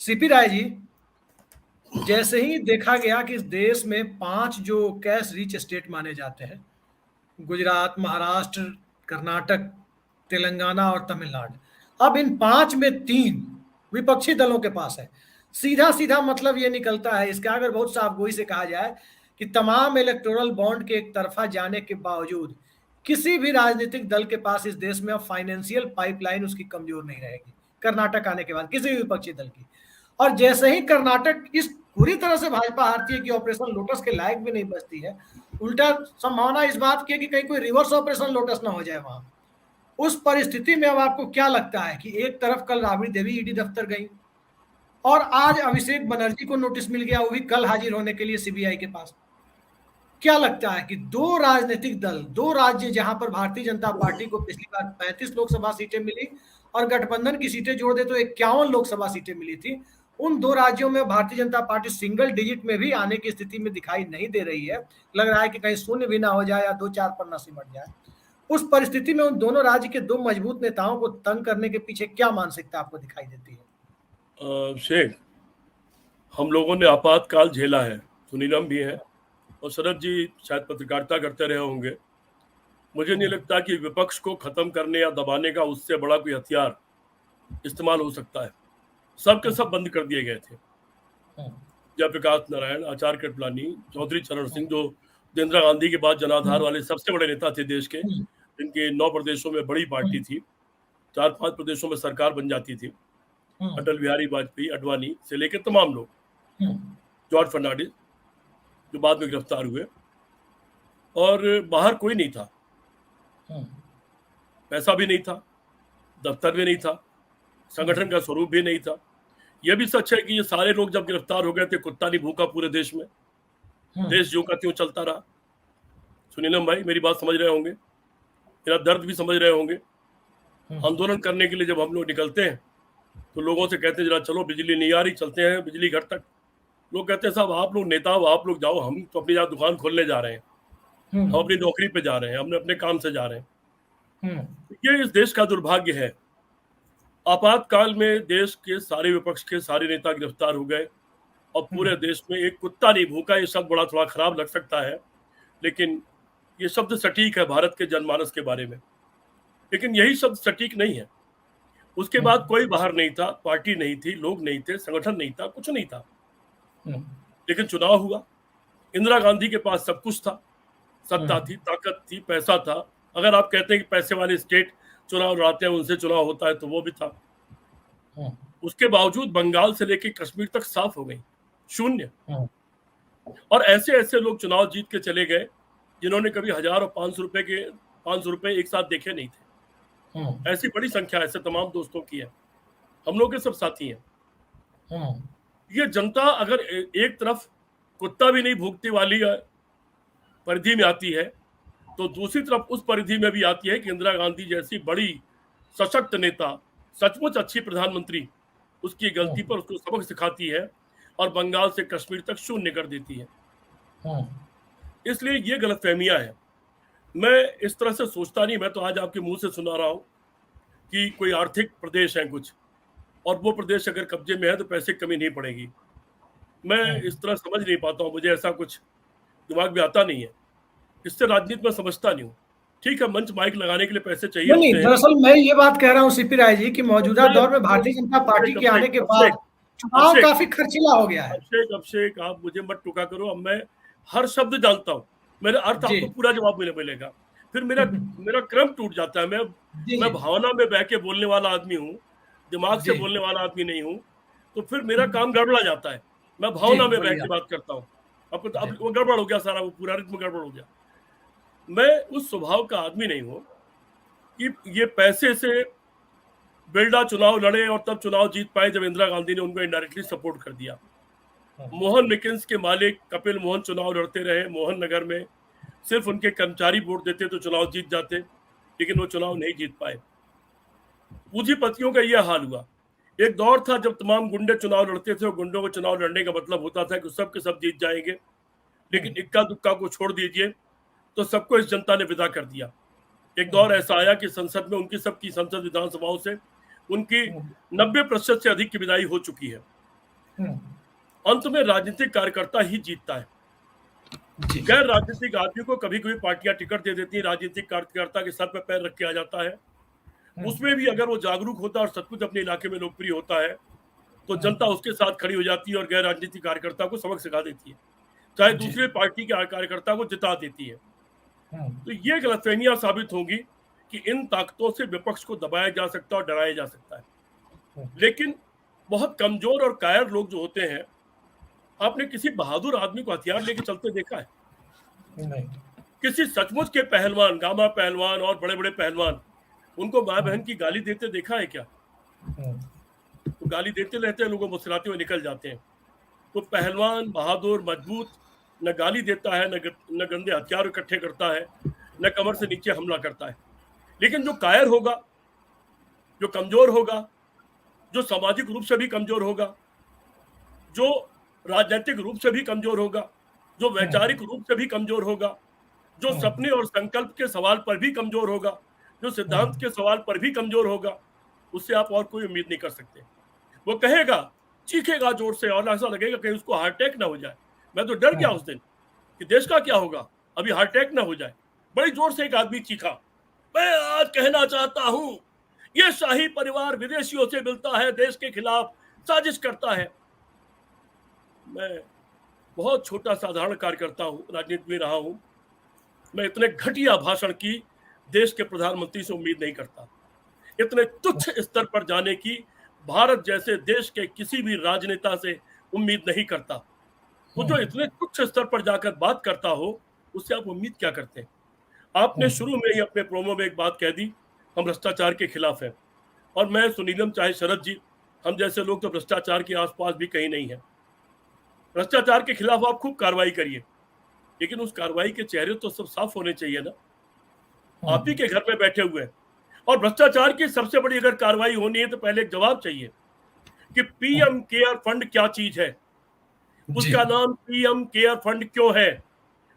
CP Rai ji, जैसे ही देखा गया कि इस देश में 5 जो कैश रिच स्टेट माने जाते हैं, गुजरात, महाराष्ट्र, कर्नाटक, तेलंगाना और तमिलनाडु, अब इन 5 में 3 विपक्षी दलों के पास है। सीधा-सीधा मतलब ये निकलता है इसका, अगर बहुत साफगोई से कहा जाए कि तमाम इलेक्टोरल बॉन्ड के एक तरफा जाने के बावजूद किसी भी राजनीतिक दल के पास इस देश में अब फाइनेंशियल पाइपलाइन उसकी कमजोर नहीं रहेगी, कर्नाटक आने के बाद किसी भी विपक्षी दल की। और जैसे ही कर्नाटक इस पूरी तरह से भाजपा हारती है कि ऑपरेशन लोटस के लायक भी नहीं बचती है, उल्टा संभावना इस बात की है कि कहीं कोई रिवर्स ऑपरेशन लोटस ना हो जाए वहां। उस परिस्थिति में अब आपको क्या लगता है कि एक तरफ कल राबड़ी देवी ईडी दफ्तर गई और आज अभिषेक बनर्जी को नोटिस मिल गया, वो भी कल हाजिर होने के लिए सीबीआई के पास। क्या लगता है कि दो राजनीतिक दल, दो राज्य जहां पर भारतीय जनता पार्टी को पिछली बार 35 लोकसभा सीटें मिली और गठबंधन की सीटें जोड़ दे तो 51 लोकसभा सीटें मिली थी, उन दो राज्यों में Bharatiya Janata party single digit में भी आने की स्थिति में दिखाई नहीं दे रही है। लग रहा है कि कहीं शून्य भी ना हो जाए या 2-4 पर ना सिमट जाए। उस परिस्थिति में उन दोनों राज्य के दो मजबूत नेताओं को तंग करने के पीछे क्या मानसिकता आपको दिखाई देती है? शेख, हम लोगों ने आपातकाल झेला है, सुनीलम भी है और शरद जी शायद पत्रकारिता करते रहे होंगे। मुझे नहीं लगता कि विपक्ष को खत्म करने या दबाने का उससे बड़ा कोई हथियार इस्तेमाल हो सकता है। सब के सब बंद कर दिए गए थे। जयप्रकाश नारायण, आचार्य कृपलानी, चौधरी चरण सिंह, जो इंदिरा गांधी के बाद जनाधार वाले सबसे बड़े नेता थे देश के, जिनके 9 प्रदेशों में बड़ी पार्टी थी, 4-5 प्रदेशों में सरकार बन जाती थी। अटल बिहारी वाजपेयी, अडवाणी से लेकर तमाम लोग, जॉर्ज फर्नांडिस जो बाद में गिरफ्तार हुए, और बाहर कोई नहीं था, पैसा भी नहीं था, दफ्तर भी नहीं था, संगठन का स्वरूप भी नहीं था। यह भी सच है कि ये सारे लोग जब गिरफ्तार हो गए थे, कुत्ता नहीं भूखा पूरे देश में, देश ज्यों का त्यों चलता रहा। सुनीलम भाई मेरी बात समझ रहे होंगे, मेरा दर्द भी समझ रहे होंगे। आंदोलन करने के लिए जब हम लोग निकलते हैं तो लोगों से कहते हैं जरा चलो, बिजली नहीं आ रही, चलते हैं बिजली घर तक। लोग कहते हैं साहब आप लोग नेता हो, आप लोग जाओ, हम तो अपनी यहाँ दुकान खोलने जा रहे हैं, हम अपनी नौकरी पे जा रहे हैं, हम अपने काम से जा रहे हैं। ये इस देश का दुर्भाग्य है। आपातकाल में देश के सारे विपक्ष के सारे नेता गिरफ्तार हो गए और पूरे देश में एक कुत्ता नहीं भूखा। ये शब्द बड़ा थोड़ा खराब लग सकता है, लेकिन ये शब्द सटीक है भारत के जनमानस के बारे में। लेकिन यही शब्द सटीक नहीं है। उसके बाद कोई बाहर नहीं था, पार्टी नहीं थी, लोग नहीं थे, संगठन नहीं था, कुछ नहीं था। लेकिन चुनाव हुआ। इंदिरा गांधी के पास सब कुछ था, सत्ता थी, ताकत थी, पैसा था। अगर आप कहते हैं कि पैसे वाले स्टेट चुनाव लड़ाते हैं, उनसे चुनाव होता है, तो वो भी था। उसके बावजूद बंगाल से लेकर कश्मीर तक साफ हो गई, शून्य। और ऐसे ऐसे लोग चुनाव जीत के चले गए जिन्होंने कभी 1000 और 500 रुपए एक साथ देखे नहीं थे। ऐसी बड़ी संख्या ऐसे तमाम दोस्तों की है, हम लोग के सब साथी हैं। ये जनता अगर एक तरफ कुत्ता भी नहीं भूखने वाली परिधि में आती है, तो दूसरी तरफ उस परिधि में भी आती है कि इंदिरा गांधी जैसी बड़ी सशक्त नेता, सचमुच अच्छी प्रधानमंत्री, उसकी गलती पर उसको सबक सिखाती है और बंगाल से कश्मीर तक शून्य कर देती है। इसलिए ये गलतफहमियां है। मैं इस तरह से सोचता नहीं। मैं तो आज आपके मुंह से सुना रहा हूं कि कोई आर्थिक प्रदेश है कुछ, और वो प्रदेश अगर कब्जे में है तो पैसे की कमी नहीं पड़ेगी। मैं इस तरह समझ नहीं पाता हूं, मुझे ऐसा कुछ दिमाग में आता नहीं है। इससे राजनीति में समझता नहीं हूँ। ठीक है, मंच माइक लगाने के लिए पैसे चाहिए नहीं, दरअसल मैं ये बात कह रहा हूँ सीपी राय जी कि मौजूदा दौर में भारतीय जनता पार्टी के आने के बाद चुनाव काफी खर्चीला हो गया है। अभिषेक आप मुझे मत टोका करो। अब मैं हर शब्द जानता हूँ, मेरा अर्थ आपको पूरा जवाब मुझे मिलेगा, फिर मेरा क्रम टूट जाता है। मैं भावना में बह के बोलने वाला आदमी हूँ, दिमाग से बोलने वाला आदमी नहीं हूँ, तो फिर मेरा काम गड़बड़ा जाता है। मैं भावना में बह के बात करता हूँ, अब वो गड़बड़ हो गया, सारा वो पूरा रित्म गड़बड़ हो गया। मैं उस स्वभाव का आदमी नहीं हूँ कि ये पैसे से बिल्डा चुनाव लड़े और तब चुनाव जीत पाए जब इंदिरा गांधी ने उनको इनडायरेक्टली सपोर्ट कर दिया। मोहन मिकिन्स के मालिक कपिल मोहन चुनाव लड़ते रहे मोहन नगर में, सिर्फ उनके कर्मचारी वोट देते तो चुनाव जीत जाते, लेकिन वो चुनाव नहीं जीत पाए। पूंजीपतियों का यह हाल हुआ। एक दौर था जब तमाम गुंडे चुनाव लड़ते थे और गुंडों को चुनाव लड़ने का मतलब होता था कि सब के सब जीत जाएंगे, लेकिन इक्का दुक्का को छोड़ दीजिए तो सबको इस जनता ने विदा कर दिया। एक दौर ऐसा आया कि संसद में उनकी सबकी संसद विधानसभाओं से उनकी 90% से अधिक की विदाई हो चुकी है। अंत में राजनीतिक कार्यकर्ता ही जीतता है। गैर राजनीतिक आदमी को कभी कभी पार्टियां टिकट दे देती है, राजनीतिक कार्यकर्ता के सर पर पैर रख के आ जाता है। उसमें भी अगर वो जागरूक होता है और सचमुच अपने इलाके में लोकप्रिय होता है तो जनता उसके साथ खड़ी हो जाती है और गैर राजनीतिक कार्यकर्ता को सबक सिखा देती है, चाहे दूसरे पार्टी के कार्यकर्ता को जिता देती है। तो ये गलतफहमियां साबित होंगी कि इन ताकतों से विपक्ष को दबाया जा सकता है और डराया जा सकता है। लेकिन बहुत कमजोर और कायर लोग जो होते हैं, आपने किसी बहादुर आदमी को हथियार लेके चलते देखा है? नहीं। किसी सचमुच के पहलवान, गामा पहलवान और बड़े बड़े पहलवान, उनको माँ बहन की गाली देते देखा है क्या? तो गाली देते रहते हैं, लोगों मुस्कुराते हुए निकल जाते हैं। तो पहलवान बहादुर मजबूत न गाली देता है, न गंदे हथियार इकट्ठे करता है, न कमर से नीचे हमला करता है। लेकिन जो कायर होगा, जो कमजोर होगा, जो सामाजिक रूप से भी कमजोर होगा, जो राजनीतिक रूप से भी कमजोर होगा, जो वैचारिक रूप से भी कमजोर होगा, जो सपने और संकल्प के सवाल पर भी कमजोर होगा, जो सिद्धांत के सवाल पर भी कमजोर होगा, उससे आप और कोई उम्मीद नहीं कर सकते। वो कहेगा, चीखेगा जोर से और ऐसा लगेगा कहीं उसको हार्ट अटैक ना हो जाए। मैं तो डर गया उस दिन कि देश का क्या होगा, अभी हार्ट अटैक ना हो जाए। बड़ी जोर से एक आदमी चीखा, मैं आज कहना चाहता हूं, ये शाही परिवार विदेशियों से मिलता है, देश के खिलाफ साजिश करता है। मैं बहुत छोटा साधारण कार्यकर्ता हूं, राजनीति में रहा हूं, मैं इतने घटिया भाषण की देश के प्रधानमंत्री से उम्मीद नहीं करता। इतने तुच्छ स्तर पर जाने की भारत जैसे देश के किसी भी राजनेता से उम्मीद नहीं करता। वो जो इतने तुच्छ स्तर पर जाकर बात करता हो, उससे आप उम्मीद क्या करते हैं? आपने शुरू में ही अपने प्रोमो में एक बात कह दी, हम भ्रष्टाचार के खिलाफ हैं। और मैं, सुनीलम, चाहे शरद जी, हम जैसे लोग तो भ्रष्टाचार के आसपास भी कहीं नहीं है। भ्रष्टाचार के खिलाफ आप खूब कार्रवाई करिए, लेकिन उस कार्रवाई के चेहरे तो सब साफ होने चाहिए ना। आप ही के घर में बैठे हुए हैं। और भ्रष्टाचार की सबसे बड़ी अगर कार्रवाई होनी है तो पहले एक जवाब चाहिए कि पीएम केयर फंड क्या चीज है, उसका नाम पीएम केयर फंड क्यों है,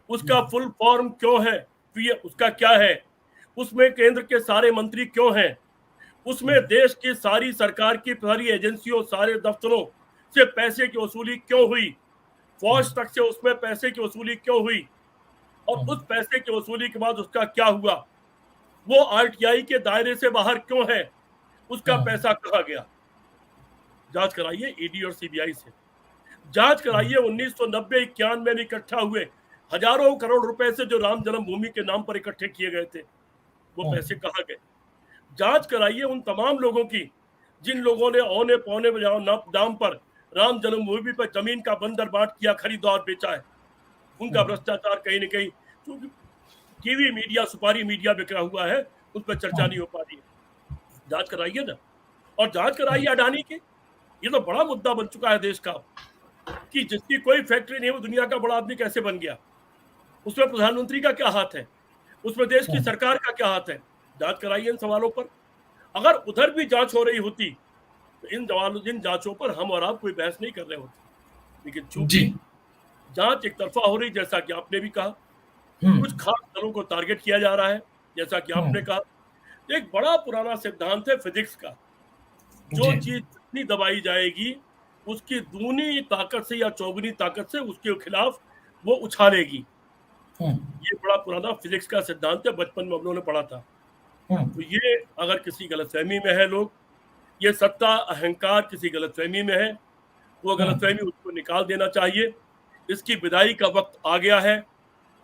उसका फुल फॉर्म क्यों है, उसका क्या है, उसमें केंद्र के सारे मंत्री क्यों हैं, उसमें देश की सारी सरकार की सारी एजेंसियों, सारे दफ्तरों से पैसे की वसूली क्यों हुई, फौज तक से उसमें पैसे की वसूली क्यों हुई, और उस पैसे की वसूली के बाद उसका क्या हुआ, वो आरटीआई के दायरे से बाहर क्यों है, उसका पैसा कहाँ गया। जांच कराइए ईडी और सीबीआई से, जांच कराइए 1990-91 में इकट्ठा हुए हजारों करोड़ रुपए से जो राम जन्मभूमि के नाम पर इकट्ठे किए गए थे, वो पैसे कहाँ गए। जांच कराइए उन तमाम लोगों की जिन लोगों ने औने पौने दाम पर राम जन्मभूमि पर जमीन का बंदर बाट किया, खरीदा और बेचा है। उनका भ्रष्टाचार कहीं न कहीं, क्योंकि टीवी मीडिया, सुपारी मीडिया बिखरा हुआ है, उस पर चर्चा नहीं हो पा रही है। जांच कराइए ना, और जांच कराइए अडानी की। ये तो बड़ा मुद्दा बन चुका है देश का कि जिसकी कोई फैक्ट्री नहीं, वो दुनिया का बड़ा आदमी कैसे बन गया। उसमें प्रधानमंत्री का क्या हाथ है, उसमें देश की सरकार का क्या हाथ है। जांच कराइए इन सवालों पर। अगर उधर भी जांच हो रही होती तो इन जांचों पर हम और आप कोई बहस नहीं कर रहे होते। लेकिन चूंकि जांच एक तरफा हो रही, जैसा कि आपने भी कहा, कुछ खास दलों को टारगेट किया जा रहा है, जैसा कि आपने कहा। एक बड़ा पुराना सिद्धांत है फिजिक्स का, जो चीज जितनी दबाई जाएगी उसकी दूनी ताकत से या चौगुनी ताकत से उसके खिलाफ वो उछालेगी। ये बड़ा पुराना फिजिक्स का सिद्धांत है, बचपन में हम लोगों ने पढ़ा था। तो ये अगर किसी गलतफहमी में है लोग, ये सत्ता अहंकार किसी गलतफहमी में है, वो गलतफहमी उसको निकाल देना चाहिए। इसकी विदाई का वक्त आ गया है।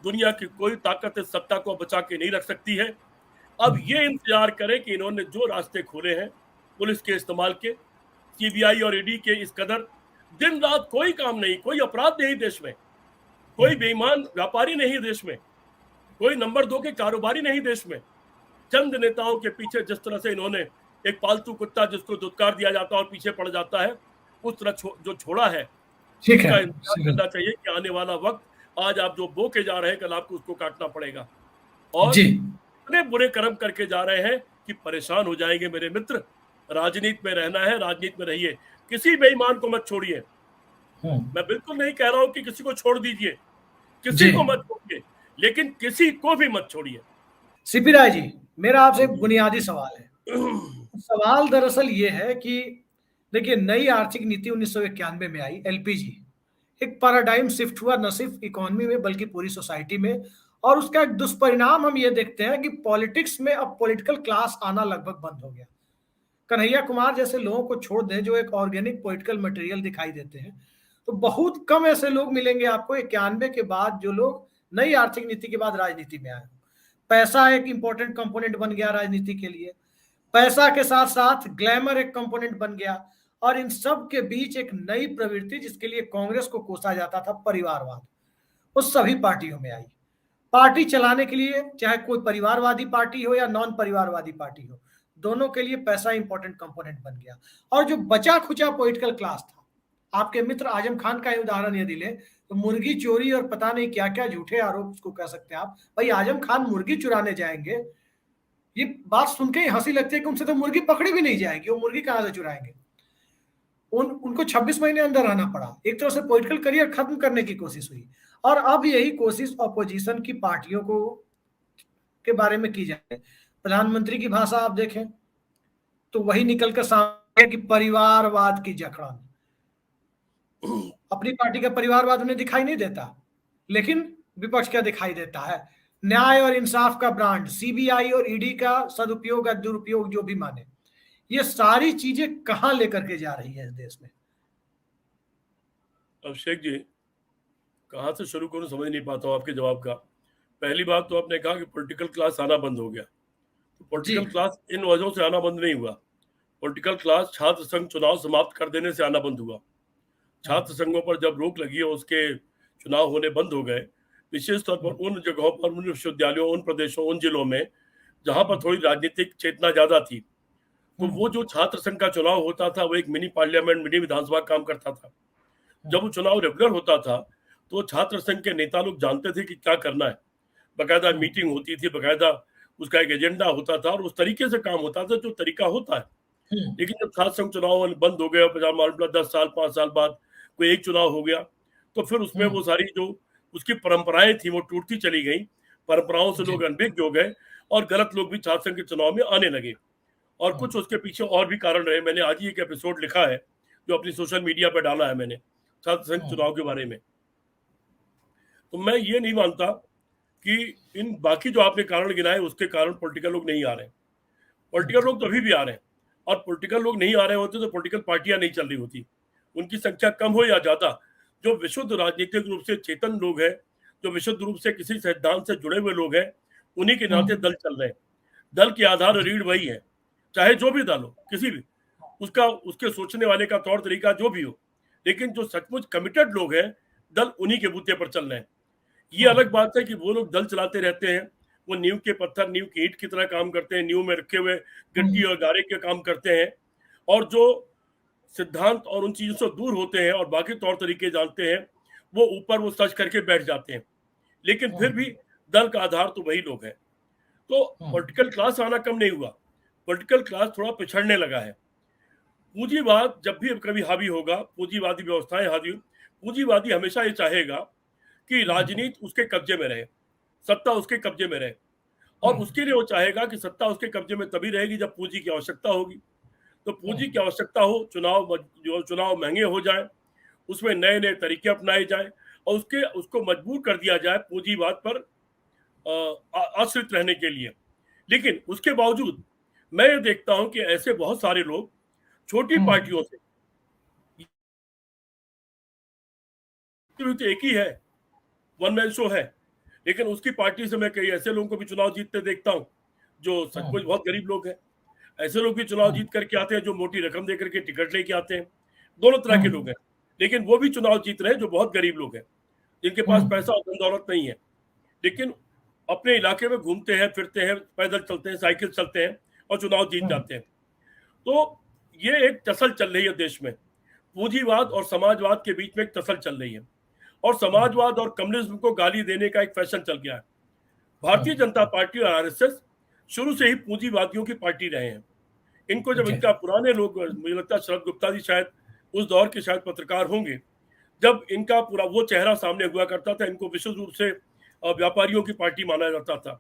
दुनिया की कोई ताकत इस सत्ता को बचा के नहीं रख सकती है। अब ये इंतजार करें कि इन्होंने जो रास्ते खोले हैं पुलिस के इस्तेमाल के, सीबीआई और ईडी के, इस कदर दिन रात कोई काम नहीं, कोई अपराध नहीं देश में, कोई बेईमान व्यापारी नहीं देश में, कोई नंबर 2 के कारोबारी नहीं देश में। चंद नेताओं के पीछे जिस तरह से इन्होंने एक पालतू कुत्ता जिसको दुत्कार दिया जाता है और पीछे पड़ जाता है, उस तरह जो छोड़ा है, उसका इंतजार करना चाहिए कि आने वाला वक्त, आज आप जो बो के जा रहे हैं, कल आपको उसको काटना पड़ेगा। और इतने बुरे कर्म करके जा रहे हैं कि परेशान हो जाएंगे मेरे मित्र। राजनीति में रहना है, राजनीति में रहिए, किसी बेईमान को मत छोड़िए। मैं बिल्कुल नहीं कह रहा हूं कि किसी को छोड़ दीजिए, किसी को मत छोड़िए, लेकिन किसी को भी मत छोड़िए। सीपी राय जी, मेरा आपसे एक बुनियादी सवाल है। सवाल दरअसल ये है कि देखिए, नई आर्थिक नीति 1991 में आई, एलपीजी। एक पैराडाइम शिफ्ट हुआ, न सिर्फ इकोनॉमी में बल्कि पूरी सोसाइटी में। और उसका एक दुष्परिणाम हम ये देखते हैं कि पॉलिटिक्स में अब पॉलिटिकल क्लास आना लगभग बंद हो गया। कन्हैया कुमार जैसे लोगों को छोड़ दें जो एक ऑर्गेनिक पॉलिटिकल मटेरियल दिखाई देते हैं, तो बहुत कम ऐसे लोग मिलेंगे आपको 91 के बाद जो लोग नई आर्थिक नीति के बाद राजनीति में आए। पैसा एक इंपॉर्टेंट कंपोनेंट बन गया राजनीति के लिए। पैसा के साथ साथ ग्लैमर एक कंपोनेंट बन गया। और इन सब के बीच एक नई प्रवृत्ति जिसके लिए कांग्रेस को कोसा जाता था, परिवारवाद, वो सभी पार्टियों में आई। पार्टी चलाने के लिए चाहे कोई परिवारवादी पार्टी हो या नॉन परिवारवादी पार्टी हो, दोनों के लिए पैसा इंपॉर्टेंट कंपोनेंट बन गया। और जो बचा खुचा पॉलिटिकल क्लास था, आपके मित्र आजम खान का ही उदाहरण यदि ले तो मुर्गी चोरी और पता नहीं क्या क्या झूठे आरोप उसको कह सकते हैं आप। भाई, आजम खान मुर्गी चुराने जाएंगे, ये बात सुन के ही हंसी लगती है कि उनसे तो मुर्गी पकड़ी भी नहीं जाएगी, वो मुर्गी कहां से चुराएंगे। उनको 26 महीने अंदर रहना पड़ा। एक तरह से पॉलिटिकल करियर खत्म करने की कोशिश हुई। और अब यही कोशिश अपोजिशन की पार्टियों को के बारे में की जाए। प्रधानमंत्री की भाषा आप देखें तो वही निकल कर सामने कि परिवारवाद की जखड़न। अपनी पार्टी का परिवारवाद उन्हें दिखाई नहीं देता, लेकिन विपक्ष का दिखाई देता है। न्याय और इंसाफ का ब्रांड, सीबीआई और ईडी का सदुपयोग या दुरुपयोग जो भी माने, ये सारी चीजें कहां लेकर के जा रही है इस देश में। अभिषेक जी, कहाँ से शुरू करूं समझ नहीं पाता हूं आपके जवाब का। पहली बात तो आपने कहा कि पॉलिटिकल क्लास आना बंद हो गया। तो पॉलिटिकल क्लास इन वजहों से आना बंद नहीं हुआ। पॉलिटिकल क्लास छात्र संघ चुनाव समाप्त कर देने से आना बंद हुआ। छात्र संघों पर जब रोक लगी और उसके चुनाव होने बंद हो गए, विशेष तौर पर उन जगहों पर, उन विश्वविद्यालयों, उन प्रदेशों, उन जिलों में जहां पर थोड़ी राजनीतिक चेतना ज्यादा थी, तो वो जो छात्र संघ का चुनाव होता था वो एक मिनी पार्लियामेंट, मिनी विधानसभा काम करता था। जब वो चुनाव रेगुलर होता था तो छात्र संघ के नेता लोग जानते थे कि क्या करना है। बकायदा मीटिंग होती थी, बकायदा उसका एक एजेंडा होता था और उस तरीके से काम होता था जो तरीका होता है। लेकिन जब छात्र संघ चुनाव बंद हो गया, 10 साल 5 साल बाद कोई एक चुनाव हो गया, तो फिर उसमें वो सारी जो उसकी परंपराएं थी वो टूटती चली गई। परंपराओं से लोग अनभिज्ञ हो गए और गलत लोग भी छात्र संघ के चुनाव में आने लगे। और कुछ उसके पीछे और भी कारण रहे। मैंने आज ही एक एपिसोड लिखा है जो अपनी सोशल मीडिया पर डाला है मैंने, छात्र संघ चुनाव के बारे में। तो मैं ये नहीं मानता कि इन बाकी जो आपने कारण गिनाए उसके कारण पॉलिटिकल लोग नहीं आ रहे हैं। पॉलिटिकल लोग तो अभी भी आ रहे हैं, और पॉलिटिकल लोग नहीं आ रहे होते तो पॉलिटिकल पार्टियां नहीं चल रही होती। उनकी संख्या कम हो या ज्यादा, जो विशुद्ध राजनीतिक रूप से चेतन लोग हैं, जो विशुद्ध रूप से किसी सिद्धांत से जुड़े हुए लोग हैं, उन्हीं के नाते दल चल रहे हैं। दल के आधार रीढ़ वही है, चाहे जो भी दल हो, किसी भी उसका, उसके सोचने वाले का तौर तरीका जो भी हो, लेकिन जो सचमुच कमिटेड लोग हैं, दल उन्हीं के बूते पर चल रहे हैं। ये अलग बात है कि वो लोग दल चलाते रहते हैं, वो नींव के पत्थर, नींव की ईंट की तरह काम करते हैं, नींव में रखे हुए गट्टी और गारे के काम करते हैं, और जो सिद्धांत और उन चीजों से दूर होते हैं और बाकी तौर तरीके जानते हैं, वो ऊपर वो सच करके बैठ जाते हैं। लेकिन फिर भी दल का आधार तो वही लोग हैं। तो पॉलिटिकल क्लास आना कम नहीं हुआ, पॉलिटिकल क्लास थोड़ा पिछड़ने लगा है। पूंजीवाद जब भी कभी हावी होगा, पूंजीवादी व्यवस्थाएं हावी, पूंजीवादी हमेशा ये चाहेगा कि राजनीति उसके कब्जे में रहे, सत्ता उसके कब्जे में रहे, और उसके लिए वो चाहेगा कि सत्ता उसके कब्जे में तभी रहेगी जब पूंजी की आवश्यकता होगी। तो पूंजी की आवश्यकता हो, चुनाव महंगे हो जाए, उसमें नए नए तरीके अपनाए जाए और उसको मजबूर कर दिया जाए पूंजीवाद पर आश्रित रहने के लिए। लेकिन उसके बावजूद मैं ये देखता हूं कि ऐसे बहुत सारे लोग छोटी पार्टियों से, तो एक ही है, वन मैन शो है, लेकिन उसकी पार्टी से मैं कई ऐसे लोगों को भी चुनाव जीतते देखता हूं जो सचमुच बहुत गरीब लोग हैं। ऐसे लोग भी चुनाव जीत करके आते हैं जो मोटी रकम देकर के टिकट लेके आते हैं। दोनों तरह के लोग हैं, लेकिन वो भी चुनाव जीत रहे हैं जो बहुत गरीब लोग हैं, जिनके पास पैसा और धन दौलत नहीं है, लेकिन अपने इलाके में घूमते हैं, फिरते हैं, पैदल चलते हैं, साइकिल चलते हैं और चुनाव जीत जाते हैं। तो ये एक टसल चल रही है देश में, पूंजीवाद और समाजवाद के बीच में एक टसल चल रही है, और समाजवाद और कम्युनिज्म को गाली देने का एक फैशन चल गया है। भारतीय जनता पार्टी और आरएसएस शुरू से ही पूंजीवादियों की पार्टी रहे हैं। इनको जब इनका पुराने लोग, मुझे लगता है शरद गुप्ता जी शायद उस दौर के शायद पत्रकार होंगे, जब इनका पूरा वो चेहरा सामने हुआ करता था, इनको विशुद्ध रूप से व्यापारियों की पार्टी माना जाता था।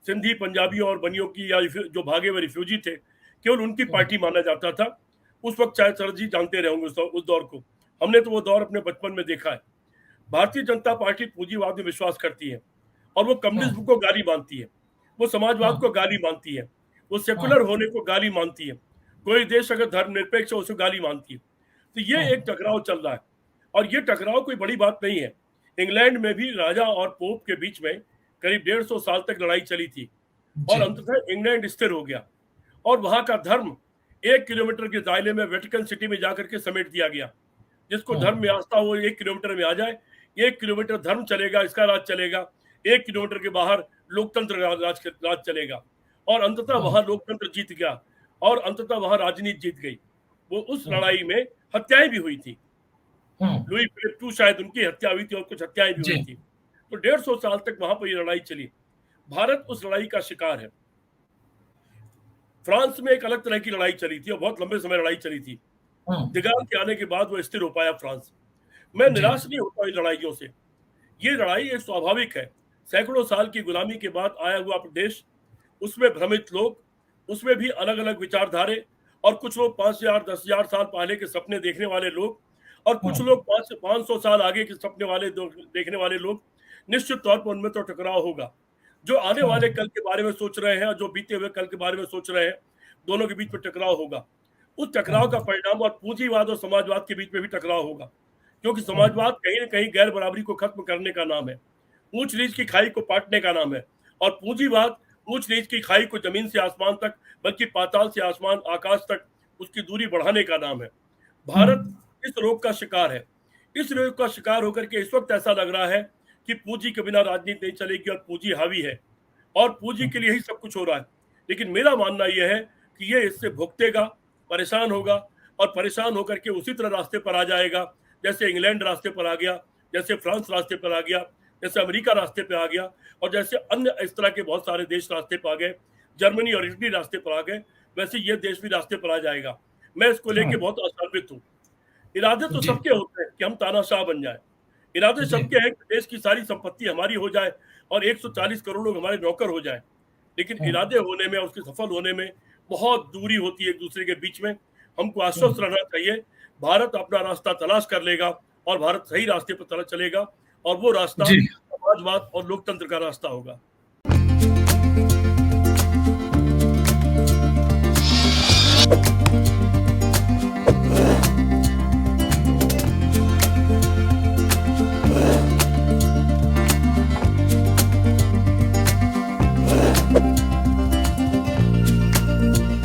सिंधी, पंजाबी और बनियों की, या जो भागे हुए रिफ्यूजी थे, केवल उनकी पार्टी माना जाता था, उस वक्त शायद सर जी जानते रहे होंगे उस दौर को। हमने तो वो दौर अपने बचपन में देखा है। भारतीय जनता पार्टी पूंजीवाद में विश्वास करती है और वो कम्युनिज्म को गाली मानती है, वो समाजवाद को गाली मानती है, वो सेकुलर होने को गाली मानती है। कोई देश अगर धर्मनिरपेक्ष है उसको गाली मानती है। तो ये एक टकराव चल रहा है और ये टकराव कोई बड़ी बात नहीं है। इंग्लैंड में भी राजा और पोप के बीच में करीब 150 साल तक लड़ाई चली थी और अंततः इंग्लैंड स्थिर हो गया और वहां का धर्म 1 किलोमीटर के दायरे में वेटिकन सिटी में जाकर के समेट दिया गया। जिसको धर्म में आस्था हो 1 किलोमीटर में आ जाए, 1 किलोमीटर धर्म चलेगा, इसका राज चलेगा, 1 किलोमीटर के बाहर लोकतंत्र राज चलेगा और अंततः वहां लोकतंत्र जीत गया और अंततः वहां राजनीति जीत गई। वो उस लड़ाई में हत्याएं भी हुई थी, लुई फिलिप II शायद उनकी हत्या हुई थी और कुछ हत्याएं भी हुई थी। तो 150 साल तक वहां पर ये लड़ाई चली। भारत उस लड़ाई का शिकार है। फ्रांस में एक अलग तरह की लड़ाई चली थी और बहुत लंबे समय लड़ाई चली थी। दिगाल के आने के बाद वो स्थिर हो पाया फ्रांस। मैं निराश नहीं होता इन लड़ाइयों से। ये लड़ाई एक स्वाभाविक है। सैकड़ों साल की गुलामी के बाद आया हुआ प्रदेश, उसमें भ्रमित लोग, उसमें भी अलग अलग विचारधारे और कुछ लोग 5,000 10,000 साल पहले के सपने देखने वाले लोग और कुछ लोग 500 साल आगे के सपने वाले देखने वाले लोग। निश्चित तौर पर उनमें तो टकराव होगा। जो आने वाले कल के बारे में सोच रहे हैं और जो बीते हुए कल के बारे में सोच रहे हैं, दोनों के बीच में टकराव होगा। उस टकराव का परिणाम और पूंजीवाद और समाजवाद के बीच में भी टकराव होगा, क्योंकि समाजवाद कहीं न कहीं गैर बराबरी को खत्म करने का नाम है, ऊंच नीच की खाई को पाटने का नाम है और पूंजीवाद ऊंच नीच की खाई को जमीन से आसमान तक, बल्कि पाताल से आसमान आकाश तक उसकी दूरी बढ़ाने का नाम है। भारत इस रोग का शिकार है। इस रोग का शिकार होकर के इस वक्त ऐसा लग रहा है कि पूंजी के बिना राजनीति नहीं चलेगी और पूंजी हावी है और पूंजी के लिए ही सब कुछ हो रहा है। लेकिन मेरा मानना यह है कि ये इससे भुगतेगा, परेशान होगा और परेशान होकर के उसी तरह रास्ते पर आ जाएगा जैसे इंग्लैंड रास्ते पर आ गया, जैसे फ्रांस रास्ते पर आ गया, जैसे अमेरिका रास्ते पर आ गया और जैसे अन्य इस तरह के बहुत सारे देश रास्ते पर आ गए, जर्मनी और इटली रास्ते पर आ गए, वैसे ये देश भी रास्ते पर आ जाएगा। मैं इसको लेके बहुत आशान्वित हूँ। इरादे तो सबके होते हैं कि हम तानाशाह बन जाए, इरादे सबके हैं कि देश की सारी संपत्ति हमारी हो जाए और 140 करोड़ लोग हमारे नौकर हो जाए। लेकिन इरादे होने में और उसके सफल होने में बहुत दूरी होती है एक दूसरे के बीच में। हमको आश्वस्त रहना चाहिए, भारत अपना रास्ता तलाश कर लेगा और भारत सही रास्ते पर चलेगा और वो रास्ता समाजवाद और लोकतंत्र का रास्ता होगा।